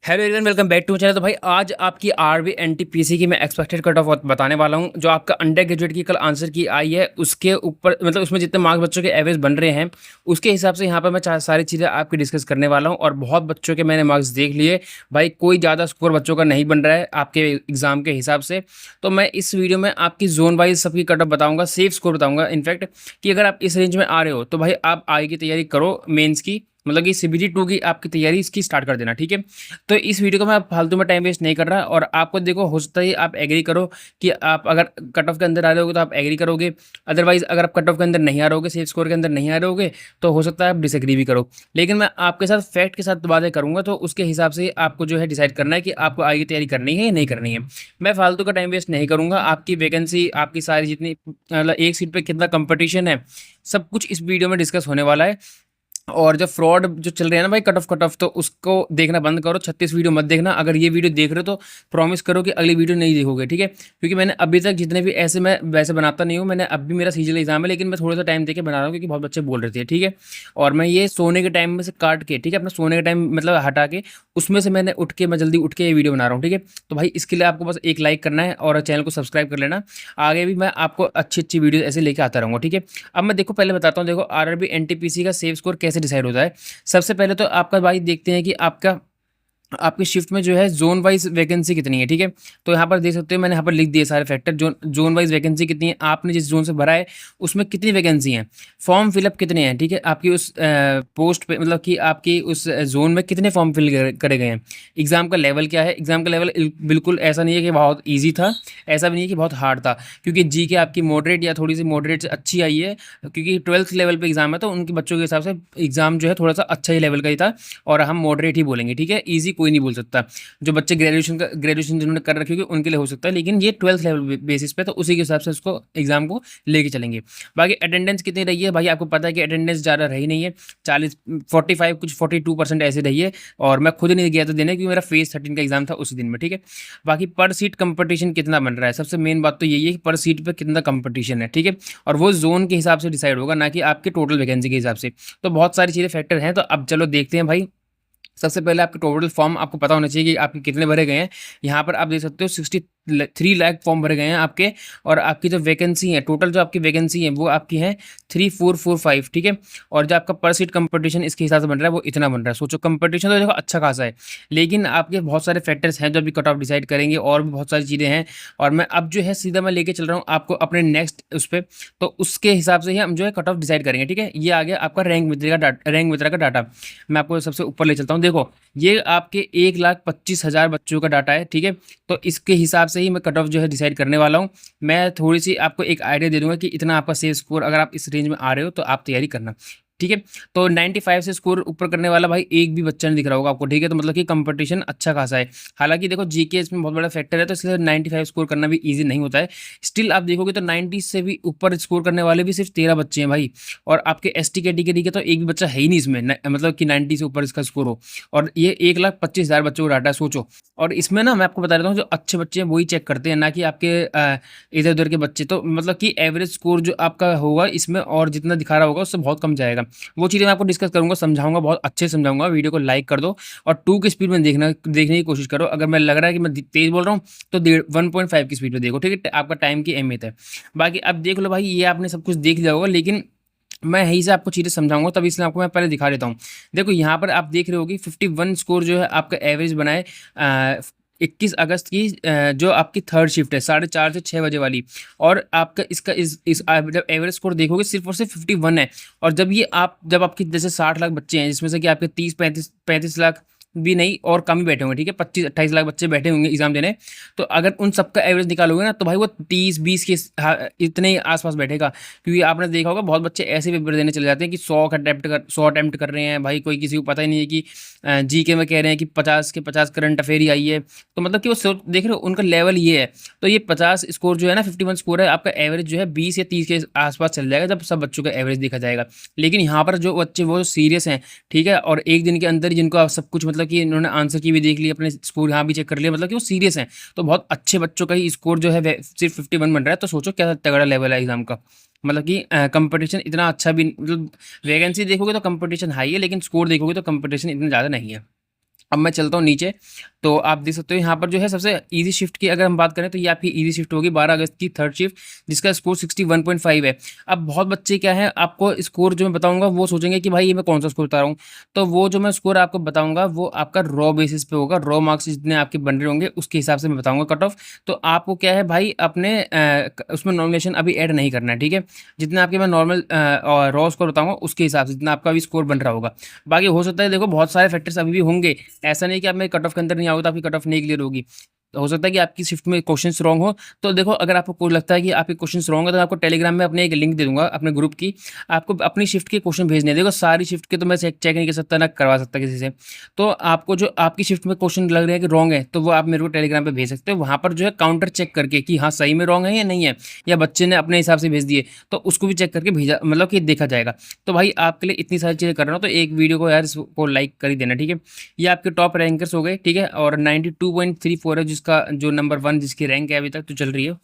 Hello everyone, welcome back to channel. तो भाई आज आपकी आरबी एनटीपीसी की मैं एक्सपेक्टेड कट ऑफ बताने वाला हूं। जो आपका अंडर ग्रेजुएट की कल आंसर की आई है उसके ऊपर मतलब उसमें जितने मार्क्स बच्चों के एवरेज बन रहे हैं उसके हिसाब से यहाँ पर मैं सारी चीज़ें आपकी डिस्कस करने वाला हूं। और बहुत बच्चों के मैंने मार्क्स देख लिए भाई, कोई ज़्यादा स्कोर बच्चों का नहीं बन रहा है आपके एग्जाम के हिसाब से। तो मैं इस वीडियो में आपकी जोन वाइज सबकी कट ऑफ बताऊँगा, सेफ स्कोर बताऊँगा इनफैक्ट, कि अगर आप इस रेंज में आ रहे हो तो भाई आप आगे की तैयारी करो मेंस की, मतलब कि सीबीटी 2 की आपकी तैयारी इसकी स्टार्ट कर देना, ठीक है। तो इस वीडियो को मैं फालतू में टाइम वेस्ट नहीं कर रहा। और आपको देखो, हो सकता है आप एग्री करो कि आप अगर कट ऑफ के अंदर आ रहे होगे तो आप एग्री करोगे, अदरवाइज अगर आप कट ऑफ के अंदर नहीं आ रहे होगे, सेफ स्कोर के अंदर नहीं आ रहे होगे, तो हो सकता है आप डिसएग्री भी करो। लेकिन मैं आपके साथ फैक्ट के साथ बातें करूंगा, तो उसके हिसाब से आपको जो है डिसाइड करना है कि आपको आगे तैयारी करनी है या नहीं करनी है। मैं फालतू का टाइम वेस्ट नहीं करूंगा। आपकी वैकेंसी, आपकी सारी जितनी मतलब एक सीट पे कितना कंपटीशन है, सब कुछ इस वीडियो में डिस्कस होने वाला है। और जो फ्रॉड जो चल रहे हैं ना भाई, कट ऑफ तो उसको देखना बंद करो। 36 वीडियो मत देखना। अगर ये वीडियो देख रहे हो तो प्रॉमिस करो कि अगली वीडियो नहीं देखोगे, ठीक है। क्योंकि मैंने अभी तक जितने भी ऐसे, मैं वैसे बनाता नहीं हूँ, मैंने अब भी मेरा सीजनल एग्जाम है लेकिन मैं थोड़ा सा टाइम देके बना रहा हूँ क्योंकि बहुत बच्चे बोल रहे थे, ठीक है। और मैं ये सोने के टाइम में से काट के, ठीक है, अपना सोने का टाइम मतलब हटा के उसमें से मैंने उठ के, मैं जल्दी उठ के ये वीडियो बना रहा हूँ, ठीक है। तो भाई इसके लिए आपको बस एक लाइक करना है और चैनल को सब्सक्राइब कर लेना। आगे भी मैं आपको अच्छी अच्छी वीडियो ऐसे लेके आता रहूँगा, ठीक है। अब मैं देखो पहले बताता हूँ, देखो आरआरबी एनटीपीसी का सेफ स्कोर कैसे डिसाइड होता है। सबसे पहले तो आपका भाई देखते हैं कि आपका आपकी शिफ्ट में जो है जोन वाइज वैकेंसी कितनी है, ठीक है। तो यहाँ पर देख सकते हो, मैंने यहाँ पर लिख दिए सारे फैक्टर। जोन वाइज वैकेंसी कितनी है, आपने जिस जोन से भरा है उसमें कितनी वैकेंसी हैं, फॉर्म फिलअप कितने हैं, ठीक है। आपकी उस पोस्ट पे मतलब कि आपकी उस जोन में कितने फॉर्म फिल करे गए हैं। एग्जाम का लेवल क्या है। एग्जाम का लेवल बिल्कुल ऐसा नहीं है कि बहुत ईजी था, ऐसा भी नहीं है कि बहुत हार्ड था। क्योंकि जी के आपकी मॉडरेट या थोड़ी सी मॉडरेट से अच्छी आई है, क्योंकि 12th लेवल पे एग्जाम है तो उनके बच्चों के हिसाब से एग्जाम जो है थोड़ा सा अच्छा ही लेवल का ही था। और हम मॉडरेट ही बोलेंगे, ठीक है। ईजी कोई नहीं बोल सकता। जो बच्चे ग्रेजुएशन जिन्होंने कर रखी होगी उनके लिए हो सकता है, लेकिन ये 12th लेवल बेसिस पे, तो उसी के हिसाब से उसको एग्जाम को लेके चलेंगे। बाकी अटेंडेंस कितनी रही है भाई, आपको पता है कि अटेंडेंस ज़्यादा रही नहीं है। 45 कुछ 42% ऐसे रही है। और मैं खुद नहीं गया था देने क्योंकि मेरा फेज 13 का एग्जाम था उसी दिन में, ठीक है। बाकी पर सीट कंपटीशन कितना बन रहा है, सबसे मेन बात तो यही है कि पर सीट पे कितना कंपटीशन है, ठीक है। और वो जोन के हिसाब से डिसाइड होगा, ना कि आपके टोटल वैकेंसी के हिसाब से। तो बहुत सारी चीज़ें फैक्टर हैं। तो अब चलो देखते हैं भाई। सबसे पहले आपके टोटल फॉर्म आपको पता होना चाहिए कि आपके कितने भरे गए हैं। यहाँ पर आप देख सकते हो 63 लाख फॉर्म भरे गए हैं आपके। और आपकी जो वैकेंसी है, टोटल जो आपकी वैकेंसी है वो आपकी है 3445, ठीक है। और जो आपका पर सीट कंपटीशन इसके हिसाब से बन रहा है वो इतना बन रहा है। सोचो, कंपटीशन तो देखो अच्छा खासा है, लेकिन आपके बहुत सारे फैक्टर्स हैं जो अभी कट ऑफ डिसाइड करेंगे, और भी बहुत सारी चीज़ें हैं। और मैं अब जो है सीधा मैं लेके चल रहा हूँ आपको अपने नेक्स्ट उस पर। तो उसके हिसाब से ही हम जो है कट ऑफ डिसाइड करेंगे, ठीक है। ये आ गया आपका रैंक मित्रा का डाटा। मैं आपको सबसे ऊपर ले चलता हूँ। देखो, ये आपके 1,25,000 बच्चों का डाटा है, ठीक है। तो इसके हिसाब से ही मैं कट ऑफ जो है डिसाइड करने वाला हूँ। मैं थोड़ी सी आपको एक आइडिया दे दूंगा कि इतना आपका सेफ स्कोर, अगर आप इस रेंज में आ रहे हो तो आप तैयारी करना, ठीक है। तो 95 से स्कोर ऊपर करने वाला भाई एक भी बच्चा नहीं दिख रहा होगा आपको, ठीक है। तो मतलब कि कंपटीशन अच्छा खासा है। हालांकि देखो जीके इसमें बहुत बड़ा फैक्टर है, तो इसलिए 95 स्कोर करना भी ईजी नहीं होता है। स्टिल आप देखोगे तो 90 से भी ऊपर स्कोर करने वाले भी सिर्फ 13 बच्चे हैं भाई। और आपके एसटी कैटेगरी के तो एक भी बच्चा है ही नहीं इसमें, मतलब कि 90 से ऊपर इसका स्कोर हो। और ये 1,25,000 बच्चों का डाटा है, सोचो। और इसमें ना मैं आपको बता देता हूँ, जो अच्छे बच्चे हैं वही चेक करते हैं, ना कि आपके इधर उधर के बच्चे। तो मतलब कि एवरेज स्कोर जो आपका होगा इसमें और जितना दिखा रहा होगा उससे बहुत कम जाएगा। वो चीज़ें मैं आपको डिस्कस करूंगा, समझाऊंगा, बहुत अच्छे से समझाऊंगा। वीडियो को लाइक कर दो और 2 की स्पीड में देखने की कोशिश करो। अगर मैं लग रहा है कि मैं तेज बोल रहा हूँ तो 1.5 की स्पीड में देखो, ठीक है। आपका टाइम की अहमियत है। बाकी अब देख लो भाई, ये आपने सब कुछ देख लिया होगा, लेकिन मैं यहीं से आपको चीज़ें समझाऊंगा, तब इसलिए आपको मैं पहले दिखा देता हूँ। देखो यहाँ पर आप देख रहे होगी 51 स्कोर जो है आपका एवरेज बनाए 21 अगस्त की, जो आपकी थर्ड शिफ्ट है 4:30 से 6 बजे वाली। और आपका इसका इस जब एवरेज स्कोर देखोगे सिर्फ और सिर्फ 51 है। और जब आपकी जैसे 60 लाख बच्चे हैं, जिसमें से कि आपके 30-35 लाख भी नहीं और कम ही बैठे होंगे, ठीक है। 25-28 लाख बच्चे बैठे होंगे एग्जाम देने। तो अगर उन सबका एवरेज निकालोगे ना, तो भाई वो 30-20 के इतने ही आसपास बैठेगा। क्योंकि आपने देखा होगा बहुत बच्चे ऐसे पेपर देने चले जाते हैं कि 100 अटेम्प्ट कर रहे हैं भाई, कोई किसी को पता ही नहीं है कि जीके में कह रहे हैं कि 50 के 50 करंट अफेयर ही आई है। तो मतलब कि वो देख रहे हो उनका लेवल ये है। तो ये 50 स्कोर जो है ना, 51 स्कोर है, आपका एवरेज जो है 20 या 30 के आसपास चल जाएगा जब सब बच्चों का एवरेज देखा जाएगा। लेकिन यहाँ पर जो बच्चे वो सीरियस हैं, ठीक है, और एक दिन के अंदर जिनको आप सब कुछ मतलब कि इन्होंने आंसर की भी देख ली, अपने स्कोर यहाँ भी चेक कर लिया, मतलब कि वो सीरियस हैं। तो बहुत अच्छे बच्चों का ही स्कोर जो है सिर्फ 51 बन रहा है। तो सोचो क्या तगड़ा लेवल है एग्जाम का। मतलब कि कंपटीशन इतना अच्छा भी, मतलब वैकेंसी देखोगे तो कंपटीशन हाई है, लेकिन स्कोर देखोगे तो कंपटीशन इतना ज़्यादा नहीं है। अब मैं चलता हूँ नीचे, तो आप देख सकते हो यहाँ पर जो है सबसे इजी शिफ्ट की अगर हम बात करें तो ये आपकी इजी शिफ्ट होगी 12 अगस्त की थर्ड शिफ्ट, जिसका स्कोर 61.5 है। अब बहुत बच्चे क्या है, आपको स्कोर जो मैं बताऊंगा वो सोचेंगे कि भाई ये मैं कौन सा स्कोर बता रहा हूँ। तो वो जो मैं स्कोर आपको बताऊंगा वो आपका रॉ बेसिस पे होगा, रॉ मार्क्स जितने आपके बन रहे होंगे उसके हिसाब से मैं बताऊंगा कट ऑफ। तो आपको क्या है भाई, अपने उसमें नॉमिनेशन अभी ऐड नहीं करना है, ठीक है। जितना आपके मैं नॉर्मल और रॉ स्कोर बताऊंगा उसके हिसाब से जितना आपका अभी स्कोर बन रहा होगा। बाकी हो सकता है, देखो बहुत सारे फैक्टर्स अभी भी होंगे, ऐसा नहीं कि आप मेरे कट ऑफ के अंदर नहीं आओगे तो आपकी कट ऑफ नहीं क्लियर होगी। तो हो सकता है कि आपकी शिफ्ट में क्वेश्चंस रॉन्ग हो। तो देखो, अगर आपको कोई लगता है कि आपके क्वेश्चंस रॉन्ग है तो मैं आपको टेलीग्राम में अपने एक लिंक दे दूंगा अपने ग्रुप की, आपको अपनी शिफ्ट के क्वेश्चन भेजने हैं। देखो सारी शिफ्ट के तो मैं चेक नहीं कर सकता, ना करवा सकता किसी से। तो आपको जो आपकी शिफ्ट में क्वेश्चन लग रहे हैं कि रॉन्ग है, तो वो आप मेरे को टेलीग्राम पे भेज सकते हो, वहाँ पर जो है काउंटर चेक करके कि हाँ सही में रॉन्ग है या नहीं है, या बच्चे ने अपने हिसाब से भेज दिए, तो उसको भी चेक करके भेजा, मतलब कि देखा जाएगा। तो भाई आपके लिए इतनी सारी चीज़ें कर रहा हूँ, तो एक वीडियो को यार इसको लाइक कर ही देना, ठीक है। ये आपके टॉप रैंकर्स हो गए, ठीक है, और 92.34 है जिसका जो नंबर 1 जिसकी रैंक है अभी तक तो चल रही है।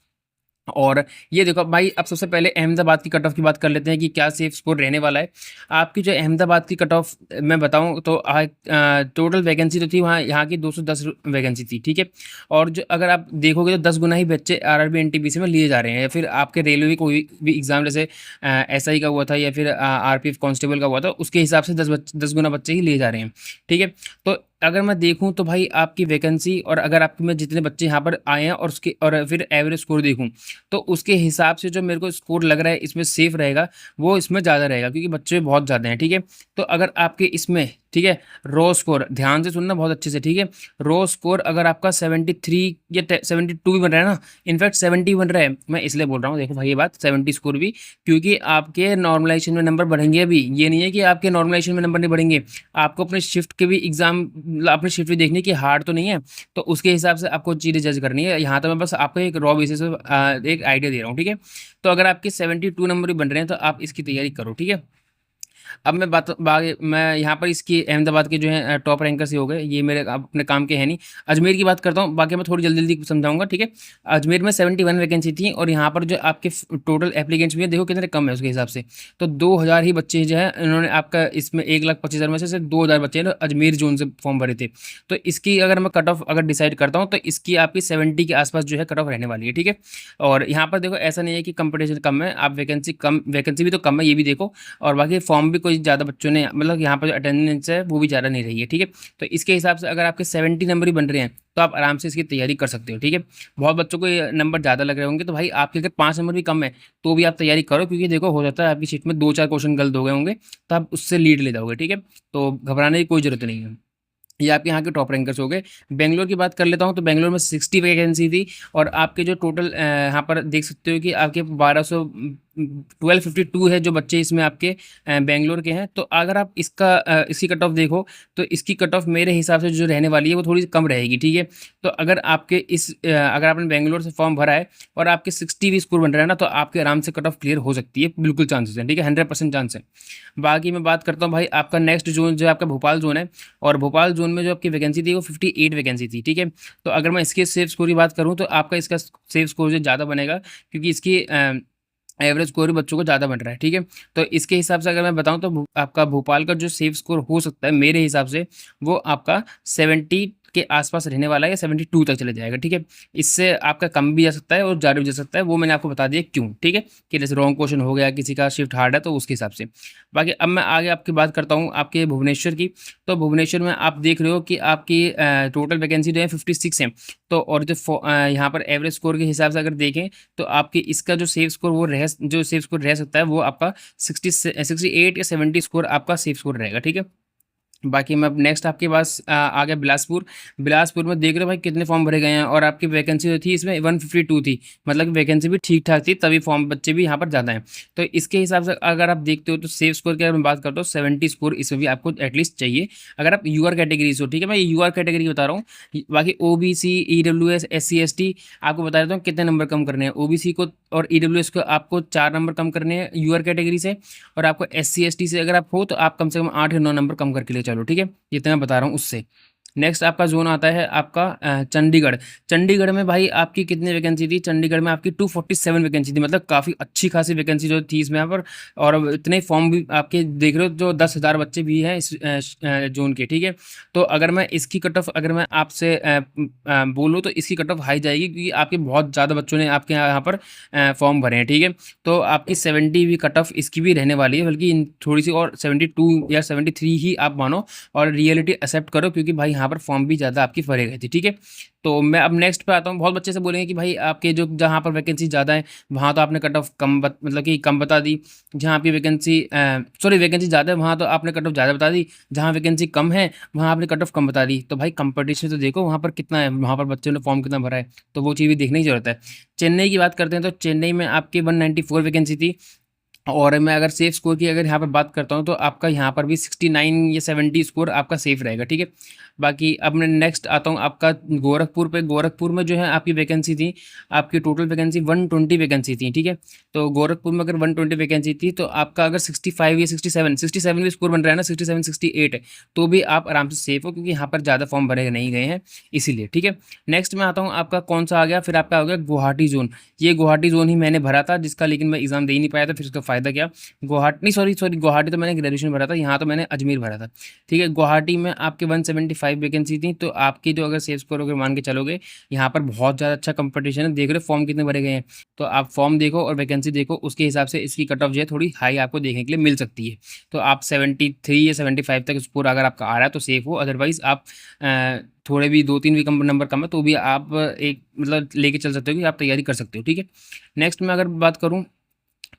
और ये देखो भाई, अब सबसे पहले अहमदाबाद की कट ऑफ की बात कर लेते हैं कि क्या सेफ स्कोर रहने वाला है। आपकी जो अहमदाबाद की कट ऑफ मैं बताऊं तो टोटल वैकेंसी तो थी वहाँ, यहाँ की 210 वैकेंसी थी, ठीक है। और जो अगर आप देखोगे तो 10 गुना ही बच्चे आरआरबी एनटीपीसी में लिए जा रहे हैं, या फिर आपके रेलवे कोई भी एग्जाम जैसे एसआई का हुआ था या फिर आरपीएफ कांस्टेबल का हुआ था, उसके हिसाब से 10 गुना बच्चे ही लिए जा रहे हैं, ठीक है। तो अगर मैं देखूं तो भाई आपकी वैकेंसी, और अगर आपके में जितने बच्चे यहाँ पर आए हैं और उसके और फिर एवरेज स्कोर देखूं, तो उसके हिसाब से जो मेरे को स्कोर लग रहा है इसमें सेफ रहेगा, वो इसमें ज़्यादा रहेगा, क्योंकि बच्चे बहुत ज़्यादा हैं, ठीक है। तो अगर आपके इसमें, ठीक है, रो स्कोर ध्यान से सुनना बहुत अच्छे से, ठीक है। रो स्कोर अगर आपका 73 या 72 भी बन रहा है ना, इनफैक्ट 70 बन रहा है, मैं इसलिए बोल रहा हूँ, देखो भाई ये बात 70 स्कोर भी, क्योंकि आपके नॉर्मलाइजेशन में नंबर बढ़ेंगे। अभी ये नहीं है कि आपके नॉर्मलाइजेशन में नंबर नहीं बढ़ेंगे, आपको अपने शिफ्ट के भी एग्जाम, अपनी शिफ्ट भी देखनी है कि हार्ड तो नहीं है, तो उसके हिसाब से आपको चीज़ें जज करनी है। यहाँ तो मैं बस आपको एक रॉ बेसिस पे एक आइडिया दे रहा हूँ, ठीक है। तो अगर आपके 72 नंबर भी बन रहे हैं तो आप इसकी तैयारी करो, ठीक है। अब मैं यहाँ पर इसकी अहमदाबाद के जो है टॉप रैंकर्स ही हो गए, ये मेरे अपने काम के हैं नहीं। अजमेर की बात करता हूँ, बाकी मैं थोड़ी जल्दी जल्दी समझाऊंगा, ठीक है। अजमेर में 71 वैकेंसी थी, और यहाँ पर जो आपके टोटल एप्लीकेंट्स भी है, देखो कितने कम है उसके हिसाब से। तो 2000 ही बच्चे जो है इन्होंने आपका इसमें 1,25,000 में से सिर्फ 2000 बच्चे हैं अजमेर जोन से फॉर्म भरे थे। तो इसकी अगर मैं कट ऑफ अगर डिसाइड करता हूँ तो इसकी आपकी 70 के आसपास जो है कट ऑफ रहने वाली है, ठीक है। और यहाँ पर देखो ऐसा नहीं है कि कंपटीशन कम है, आप वैकेंसी भी तो कम है ये भी देखो, और बाकी फॉर्म भी कोई ज़्यादा बच्चों ने, मतलब यहाँ पर जो अटेंडेंस है वो भी ज़्यादा नहीं रही है, ठीक है। तो इसके हिसाब से अगर आपके 70 नंबर ही बन रहे हैं तो आप आराम से इसकी तैयारी कर सकते हो, ठीक है। बहुत बच्चों को ये नंबर ज़्यादा लग रहे होंगे, तो भाई आपके अगर 5 नंबर भी कम है तो भी आप तैयारी करो, क्योंकि देखो हो जाता है आपकी शीट में 2-4 क्वेश्चन गलत हो गए होंगे, तो आप उससे लीड ले जाओगे, ठीक है। तो घबराने की कोई ज़रूरत नहीं है। ये आपके यहाँ के टॉप रैंकर्स हो गए। बेंगलोर की बात कर लेता हूँ, तो बेंगलोर में 60 वैकेंसी थी, और आपके जो टोटल यहाँ पर देख सकते हो कि आपके 1252 है जो बच्चे इसमें आपके बेंगलोर के हैं। तो अगर आप इसकी कट ऑफ देखो, तो इसकी कट ऑफ मेरे हिसाब से जो रहने वाली है वो थोड़ी कम रहेगी, ठीक है। तो अगर अगर आपने बेंगलोर से फॉर्म भरा है और आपके 60 भी स्कोर बन रहा है ना, तो आपके आराम से कट ऑफ क्लियर हो सकती है, बिल्कुल चांसेस हैं, ठीक है, 100% चांस है। बाकी मैं बात करता हूँ भाई, आपका नेक्स्ट जोन जो है आपका भोपाल जोन है, और भोपाल जोन में जो आपकी वैकेंसी थी वो 58 वैकेंसी थी, ठीक है। तो अगर मैं इसके सेफ स्कोर की बात करूँ तो आपका इसका सेफ स्कोर जो ज़्यादा बनेगा, क्योंकि इसकी एवरेज स्कोर भी बच्चों को ज़्यादा बन रहा है, ठीक है। तो इसके हिसाब से अगर मैं बताऊं तो आपका भोपाल का जो सेफ स्कोर हो सकता है मेरे हिसाब से, वो आपका 70 के आसपास रहने वाला है, या 72 तक चले जाएगा, ठीक है। इससे आपका कम भी जा सकता है और ज़्यादा भी जा सकता है, वो मैंने आपको बता दिया क्यों, ठीक है, कि जैसे रॉन्ग क्वेश्चन हो गया, किसी का शिफ्ट हार्ड है, तो उसके हिसाब से। बाकी अब मैं आगे आपकी बात करता हूँ आपके भुवनेश्वर की। तो भुवनेश्वर में आप देख रहे हो कि आपकी टोटल वैकेंसी जो है 56 है। तो और यहाँ पर एवरेज स्कोर के हिसाब से अगर देखें, तो आपके इसका जो सेफ स्कोर जो सेफ स्कोर रह सकता है वो आपका 68 या 70 स्कोर आपका सेफ स्कोर रहेगा, ठीक है। बाकी मैं अब नेक्स्ट आपके पास आ गया बिलासपुर। बिलासपुर में देख रहे हो भाई कितने फॉर्म भरे गए हैं, और आपकी वैकेंसी जो थी इसमें 152 थी, मतलब कि वैकेंसी भी ठीक ठाक थी, तभी फॉर्म बच्चे भी यहाँ पर ज़्यादा हैं। तो इसके हिसाब से अगर आप देखते हो तो सेफ स्कोर की अगर मैं बात करता हूँ 70 स्कोर इसमें भी आपको एटलीस्ट चाहिए, अगर आप यूआर कैटेगरी से हो, ठीक है। मैं यूआर कैटेगरी बता रहा हूँ, बाकी ओबीसी, ईडब्ल्यूएस, SC ST आपको बता देता हूँ कितने नंबर कम करने हैं। ओबीसी को और ईडब्ल्यूएस को आपको 4 नंबर कम करने हैं यूआर कैटेगरी से, और आपको SC ST से अगर आप हो तो आप कम से कम 8 या 9 नंबर कम करके ले चलो, ठीक है। जितना मैं बता रहा हूँ उससे, नेक्स्ट आपका जोन आता है आपका चंडीगढ़। चंडीगढ़ में भाई आपकी कितनी वैकेंसी थी? चंडीगढ़ में आपकी 247 वैकेंसी थी, मतलब काफ़ी अच्छी खासी वैकेंसी जो थी इसमें यहाँ पर। और अब इतने फॉर्म भी आपके देख रहे हो, जो 10,000 बच्चे भी हैं इस जोन के, ठीक है। तो अगर मैं इसकी कट ऑफ अगर मैं आपसे बोलूँ तो इसकी कट ऑफ हाई जाएगी, क्योंकि आपके बहुत ज़्यादा बच्चों ने आपके यहाँ पर फॉर्म भरे हैं, ठीक है। तो आपकी 70 भी कट ऑफ इसकी भी रहने वाली है, बल्कि थोड़ी सी और 72 या 73 ही आप मानो और रियलिटी एक्सेप्ट करो, क्योंकि भाई यहाँ पर फॉर्म भी ज़्यादा आपकी भरे गए थे, ठीक है। तो मैं अब नेक्स्ट पे आता हूँ। बहुत बच्चे से बोलेंगे कि भाई आपके जो जहाँ पर वैकेंसी ज़्यादा है वहाँ तो आपने कट ऑफ कम मतलब कि कम बता दी। जहाँ आपकी वैकेंसी सॉरी वैकेंसी ज़्यादा है वहाँ तो आपने कट ऑफ ज़्यादा बता दी। जहाँ वैकेंसी कम है वहाँ आपने कट ऑफ कम बता दी। तो भाई कंपटीशन तो देखो वहाँ पर कितना है, वहाँ पर बच्चों ने फॉर्म कितना भरा है, तो वो चीज़ भी देखने की ज़रूरत है। चेन्नई की बात करते हैं तो चेन्नई में आपकी 194 वैकेंसी थी। और मैं अगर सेफ स्कोर की अगर यहाँ पर बात करता हूँ तो आपका यहाँ पर भी 69 या 70 स्कोर आपका सेफ रहेगा, ठीक है। बाकी अब मैं नेक्स्ट आता हूँ आपका गोरखपुर पे। गोरखपुर में जो है आपकी वैकेंसी थी, आपकी टोटल वैकेंसी 120 वैकेंसी थी, ठीक है। तो गोरखपुर में अगर 120 वैकेंसी थी तो आपका अगर 65 या 67 भी स्कोर बन रहा है ना, 67 68, तो भी आप आराम से सेफ हो, क्योंकि यहाँ पर ज़्यादा फॉर्म भरे नहीं गए हैं इसीलिए, ठीक है। नेक्स्ट में आता हूँ आपका कौन सा आ गया, फिर आपका हो गया गुवाहाटी जोन। ये गुवाहाटी जोन ही मैंने भरा था जिसका, लेकिन मैं एग्जाम दे ही नहीं पाया था, फिर उसका फ़ायदा क्या। गुवाहाटी नहीं, सॉरी सॉरी गुवाहाटी तो मैंने ग्रेजुएशन भरा था, यहाँ तो मैंने अजमेर भरा था, ठीक है। गुवाहाटी में आपके 175 वैकेंसी थी। तो आपकी जो अगर सेफ स्कोर अगर मान के चलोगे, यहाँ पर बहुत ज़्यादा अच्छा कंपटीशन है। देख रहे हो फॉर्म कितने भरे गए हैं, तो आप फॉर्म देखो और वैकेंसी देखो, उसके हिसाब से इसकी कट ऑफ जो है थोड़ी हाई आपको देखने के लिए मिल सकती है। तो आप 73 या 75 तक स्कोर अगर आपका आ रहा है तो सेफ हो, अदरवाइज़ आप थोड़े भी 2-3 भी कम नंबर कम है तो भी आप एक मतलब लेके चल सकते हो कि आप तैयारी कर सकते हो, ठीक है। नेक्स्ट में अगर बात करूँ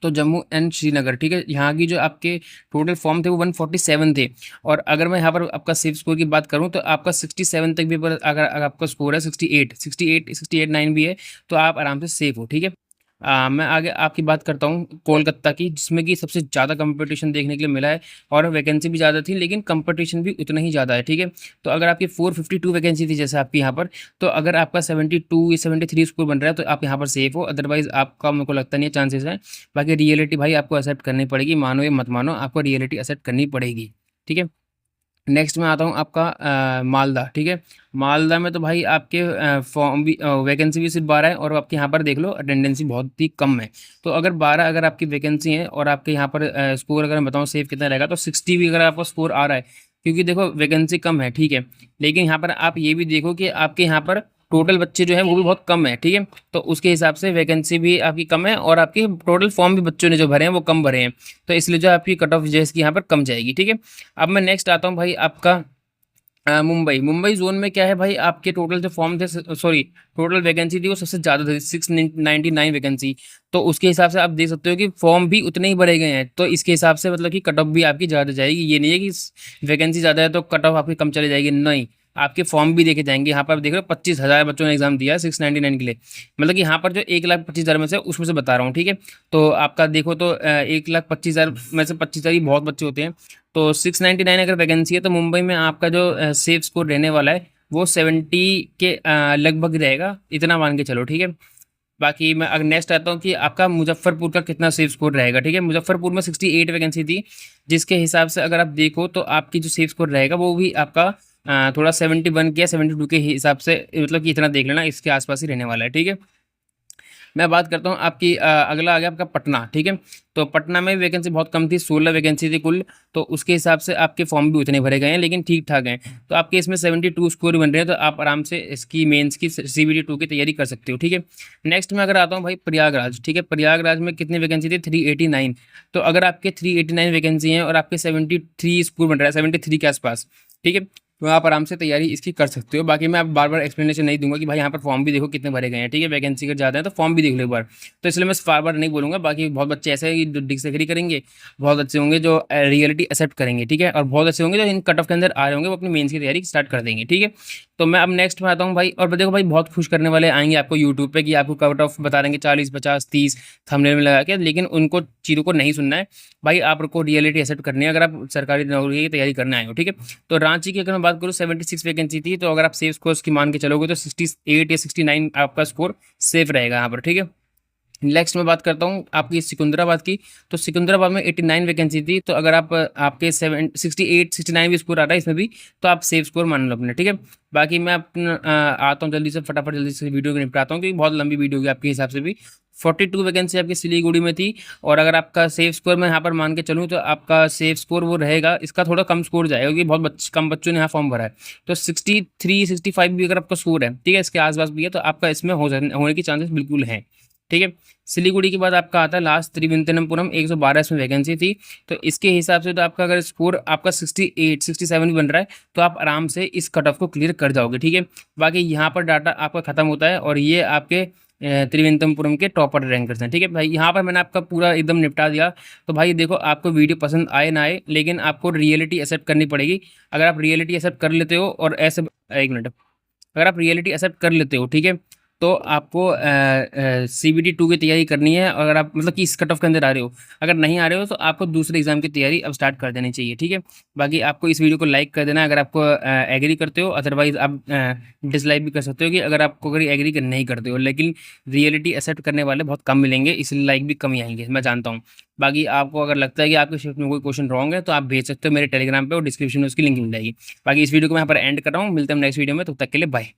तो जम्मू एंड श्रीनगर, ठीक है। यहाँ की जो आपके टोटल फॉर्म थे वो 147 थे। और अगर मैं यहाँ पर आपका सेफ स्कोर की बात करूँ तो आपका 67 तक भी अगर आपका स्कोर है 68 9 भी है, तो आप आराम से सेफ हो, ठीक है। मैं आगे आपकी बात करता हूँ कोलकाता की, जिसमें कि सबसे ज़्यादा कंपटीशन देखने के लिए मिला है। और वैकेंसी भी ज़्यादा थी, लेकिन कंपटीशन भी उतना ही ज़्यादा है, ठीक है। तो अगर आपकी 452 वैकेंसी थी जैसे आपकी यहाँ पर, तो अगर आपका 72 या 73 स्कोर बन रहा है तो आप यहाँ पर सेफ हो, अदरवाइज़ आपका मेरे को लगता नहीं है चांसेस है। बाकी रियलिटी भाई आपको एक्सेप्ट करनी पड़ेगी, मानो या मत मानो, आपको रियलिटी एक्सेप्ट करनी पड़ेगी, ठीक है। नेक्स्ट में आता हूँ आपका मालदा, ठीक है। मालदा में तो भाई आपके फॉर्म भी वैकेंसी भी सिर्फ 12 है, और आपके यहाँ पर देख लो अटेंडेंसी बहुत ही कम है। तो अगर 12 अगर आपकी वैकेंसी है और आपके यहाँ पर स्कोर अगर मैं बताऊँ सेफ कितना रहेगा, तो 60 भी अगर आपका स्कोर आ रहा है, क्योंकि देखो वैकेंसी कम है, ठीक है। लेकिन यहाँ पर आप ये भी देखो कि आपके यहाँ पर टोटल बच्चे जो है वो भी बहुत कम है, ठीक है। तो उसके हिसाब से वैकेंसी भी आपकी कम है, और आपकी टोटल फॉर्म भी बच्चों ने जो भरे हैं वो कम भरे हैं। तो इसलिए जो आपकी कट ऑफ जो है इसकी यहाँ पर कम जाएगी, ठीक है। अब मैं नेक्स्ट आता हूँ भाई आपका मुंबई। मुंबई जोन में क्या है भाई, आपके टोटल जो फॉर्म थे, सॉरी टोटल वैकेंसी थी वो सबसे ज़्यादा थी, 699 वैकेंसी। तो उसके हिसाब से आप देख सकते हो कि फॉर्म भी उतने ही भरे गए हैं। तो इसके हिसाब से मतलब कि कट ऑफ भी आपकी ज़्यादा जाएगी। ये नहीं है कि वैकेंसी ज़्यादा है तो कट ऑफ आपकी कम चली जाएगी, नहीं। आपके फॉर्म भी देखे जाएंगे। यहाँ पर आप देख रहे हो 25,000 बच्चों ने एग्जाम दिया है 699 के लिए, मतलब कि यहाँ पर जो 1,25,000 में से उसमें से बता रहा हूँ, ठीक है। तो आपका देखो तो 1,25,000 में से 25,000 ही बहुत बच्चे होते हैं। तो 699 अगर वैकेंसी है तो मुंबई में आपका जो सेफ स्कोर रहने वाला है वो 70 के लगभग रहेगा, इतना मान के चलो, ठीक है। बाकी मैं अगर नेक्स्ट आता हूँ कि आपका मुजफ्फरपुर का कितना सेफ स्कोर रहेगा, ठीक है। मुजफ्फरपुर में 68 वैकेंसी थी, जिसके हिसाब से अगर आप देखो तो आपकी जो सेफ स्कोर रहेगा वो भी आपका थोड़ा 71 के या 72 के हिसाब से, मतलब कि इतना देख लेना, इसके आसपास ही रहने वाला है, ठीक है। मैं बात करता हूँ आपकी अगला आ गया आपका पटना, ठीक है। तो पटना में वैकेंसी बहुत कम थी, 16 वैकेंसी थी कुल। तो उसके हिसाब से आपके फॉर्म भी उतने भरे गए हैं, लेकिन ठीक ठाक हैं। तो आपके इसमें 72 स्कोर बन रहे हैं, तो आप आराम से इसकी मेंस की CBT 2 की तैयारी कर सकते हो, ठीक है। नेक्स्ट में अगर आता हूँ भाई प्रयागराज, ठीक है। प्रयागराज में कितनी वैकेंसी थी? 389। तो अगर आपके 389 वैकेंसी हैं और आपके 73 स्कोर बन रहा है 73 के आसपास, ठीक है, तो आप आराम से तैयारी इसकी कर सकते हो। बाकी मैं आप बार बार एक्सप्लेनेशन नहीं दूंगा कि भाई यहाँ पर फॉर्म भी देखो कितने भरे गए हैं, ठीक है। वैकेंसी अगर ज़्यादा है तो फॉर्म भी देख लो एक बार। तो इसलिए मैं बार बार नहीं बोलूँगा। बाकी बहुत बच्चे ऐसे हैं जो डिसएग्री करेंगे, बहुत अच्छे होंगे जो रियलिटी एक्सेप्ट करेंगे, ठीक है। और बहुत अच्छे होंगे जो इन कट ऑफ के अंदर आ रहे होंगे, वो अपनी मेंस की तैयारी स्टार्ट कर देंगे, ठीक है। तो मैं अब नेक्स्ट में आता हूँ भाई। और देखो भाई बहुत खुश करने वाले आएंगे आपको यूट्यूब पे कि आपको कट ऑफ बता देंगे 40 50 30 थंबनेल में लगा के, लेकिन उनको चीज़ों को नहीं सुनना है भाई। आपको रियलिटी एक्सेप्ट करनी है अगर आप सरकारी नौकरी की तैयारी करने आए हो, ठीक है। तो रांची की अगर मैं बात करूँ 76 वैकेंसी थी। तो अगर आप सेफ स्कोर की मान के चलोगे तो 68 या 69 आपका स्कोर सेफ रहेगा यहाँ पर, ठीक है। नेक्स्ट मैं बात करता हूँ आपकी सिकंदराबाद की। तो सिकंदराबाद में 89 वैकेंसी थी, तो अगर आप आपके 68-69 भी स्कोर आ रहा है इसमें भी, तो आप सेफ स्कोर मान लो अपने, ठीक है। बाकी मैं अपना आता हूँ जल्दी से, फटाफट जल्दी से वीडियो को निपटाता हूँ, क्योंकि बहुत लंबी वीडियो होगी आपके हिसाब से भी। 42 वैकेंसी आपकी सिलीगुड़ी में थी, और अगर आपका सेफ स्कोर मैं यहाँ पर मान के चलूँ, तो आपका सेफ स्कोर वो रहेगा, इसका थोड़ा कम स्कोर जाएगा, क्योंकि बहुत कम बच्चों ने यहाँ फॉर्म भरा है। तो 63-65 भी अगर आपका स्कोर है, ठीक है, इसके आसपास भी है, तो आपका इसमें होने की चांसेस बिल्कुल हैं, ठीक है। सिलीगुड़ी के बाद आपका आता है लास्ट त्रिवेंद्रपुरम, 112 इसमें वैकेंसी थी। तो इसके हिसाब से तो आपका अगर स्कोर आपका 68-67 भी बन रहा है, तो आप आराम से इस कट ऑफ को क्लियर कर जाओगे, ठीक है। बाकी यहाँ पर डाटा आपका खत्म होता है, और ये आपके त्रिवेंद्रपुरम के टॉपर रैंकर्स हैं, ठीक है भाई। यहाँ पर मैंने आपका पूरा एकदम निपटा दिया। तो भाई देखो, आपको वीडियो पसंद आए ना आए, लेकिन आपको रियलिटी एक्सेप्ट करनी पड़ेगी। अगर आप रियलिटी एक्सेप्ट कर लेते हो, और ऐसे, एक मिनट, अगर आप रियलिटी एक्सेप्ट कर लेते हो, ठीक है, तो आपको CBT 2 की तैयारी करनी है। और अगर आप मतलब कि इस कट ऑफ के अंदर आ रहे हो, अगर नहीं आ रहे हो, तो आपको दूसरे एग्जाम की तैयारी अब स्टार्ट कर देनी चाहिए, ठीक है। बाकी आपको इस वीडियो को लाइक कर देना है अगर आपको एग्री करते हो, अदरवाइज आप डिसलाइक भी कर सकते हो, कि अगर आपको अगर एग्री कर नहीं करते हो। लेकिन रियलिटी एक्सेप्ट करने वाले बहुत कम मिलेंगे, इसलिए लाइक भी कम ही आएंगे, मैं जानता हूँ। बाकी आपको अगर लगता है कि आपके शिफ्ट में कोई क्वेश्चन रॉन्ग है, तो आप भेज सकते हो मेरे टेलीग्राम पे, और डिस्क्रिप्शन में उसकी लिंक मिल जाएगी। बाकी इस वीडियो को मैं यहाँ पर एंड कर रहा हूँ, मिलते हैं नेक्स्ट वीडियो में, तब तक के लिए बाय।